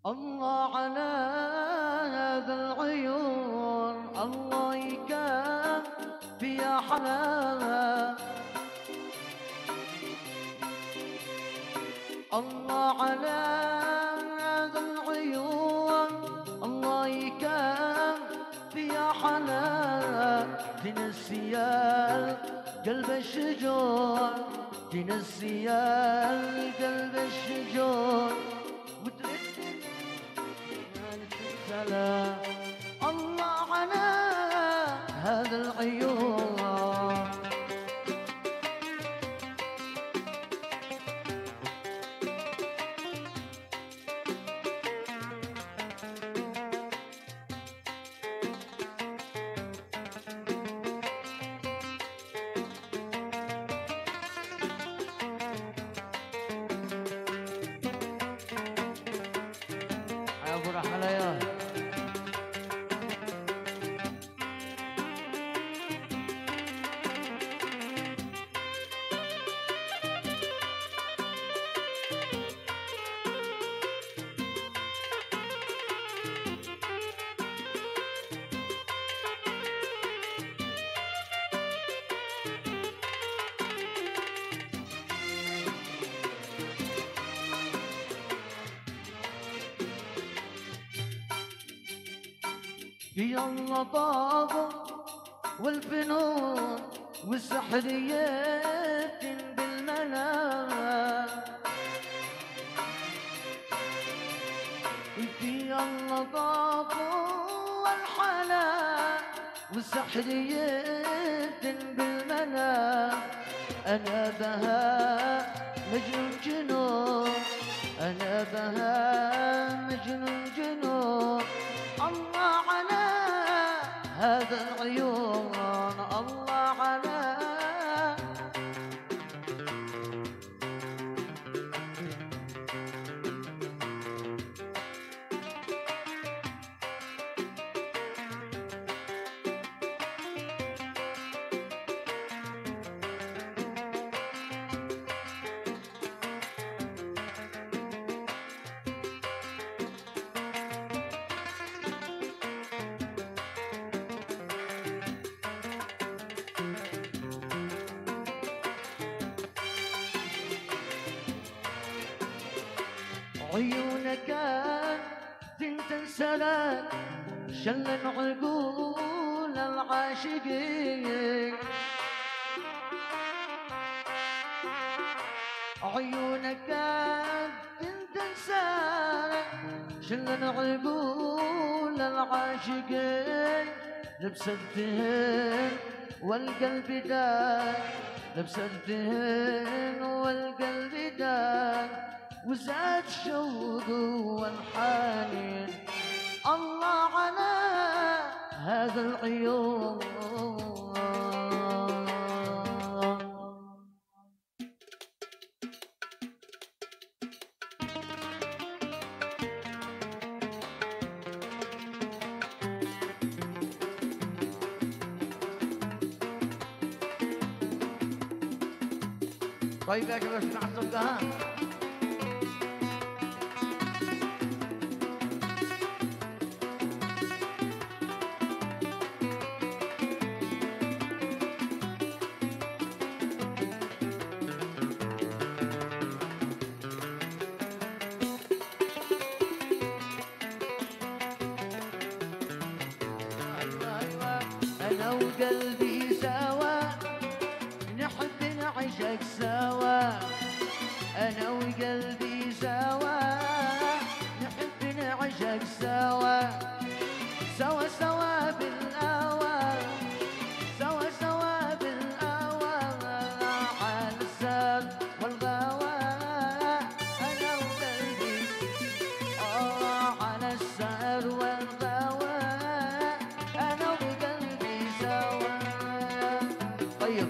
الله على هذا العيون، الله يكفي يا حلاها. الله على هذا العيون، الله يكفي يا حلاها. تنسي قلب الشجون، تنسي قلب الشجون، الله على هذا العيون. يا ابو رحليات يا اللطافة والفنون والسحريات بالمنام، يا اللطافة والحنان والسحريات بالمنام. أنا بها مجنون جنون، أنا بها مجنون جنون. الله على هذا العيون، الله على عيونك تنسلك شل عقول العاشقين. عيونك تنسلك شل عقول العاشقين. لبستهن والقلب داك، لبستهن والقلب داك، وزاد شوق والحنين. الله على هذا العيون. طيب يا جماعة اسمع الصدقة. أنا وقلبي سوا نحب نعيشك سوا، أنا وقلبي سوا نحب نعيشك سوا، سوا سوا بالهوى، سوا سوا بالهوى، على السهر والغوى. أنا وقلبي على السهر والغوى، أنا وقلبي سوا. طيب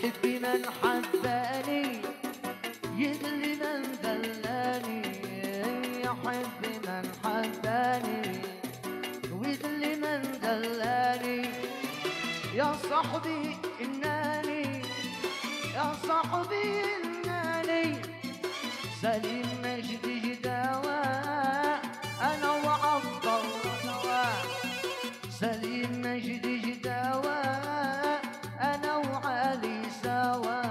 يحب من حباني يذل من ذلاني، يحب من حباني ويذل من ذلاني. يا صاحبي إناني، يا صاحبي إناني سليم مجد جداوى، أنا وعبد الله سليم مجد جداوى، أنا وعلي سوا.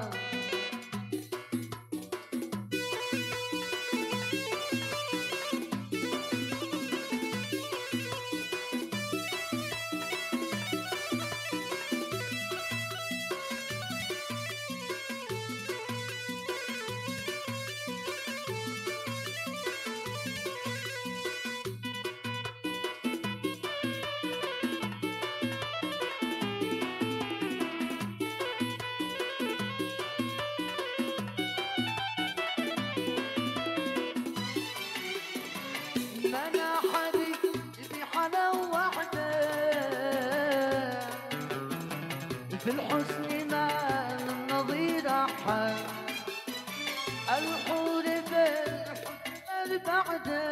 أنا حبيبي حلاوة وحدة في الحسن ما النظير أحد، الحور في الحسن بعده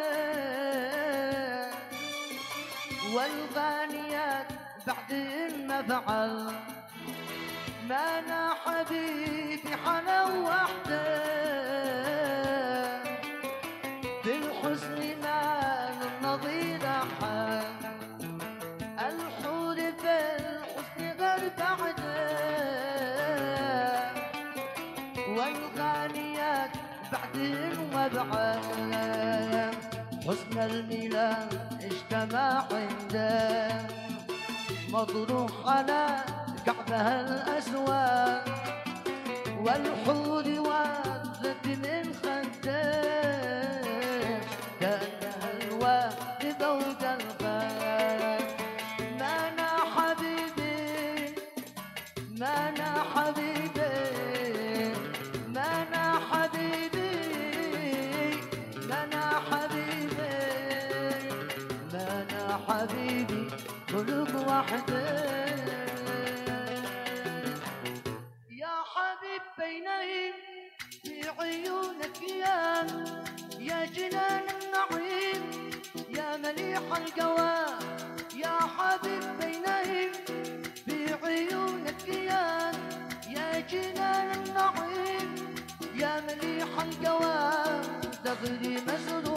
والغانيات بعد المفعل. ما أنا حبيبي حلاوة وحدة في الحسن ما النظير أحد، الحور في الحسن غير بعده والغانيات بعد وبعد. حسن الميلاد اجتمع عنده مطروح على كعبها الأسود، والحور وردت من خده كأنها الواد ذوق الخير. ما أنا حبيبي، ما أنا حبيبي، ما أنا حبيبي، ما أنا حبيبي، ما أنا حبيبي خلق وحده. يا حبيب بينهم في عيونك يا جنان النعيم يا مليح القوى. يا حبيب بينهم في عيونك يا جنان النعيم يا مليح القوى. دغري مسرور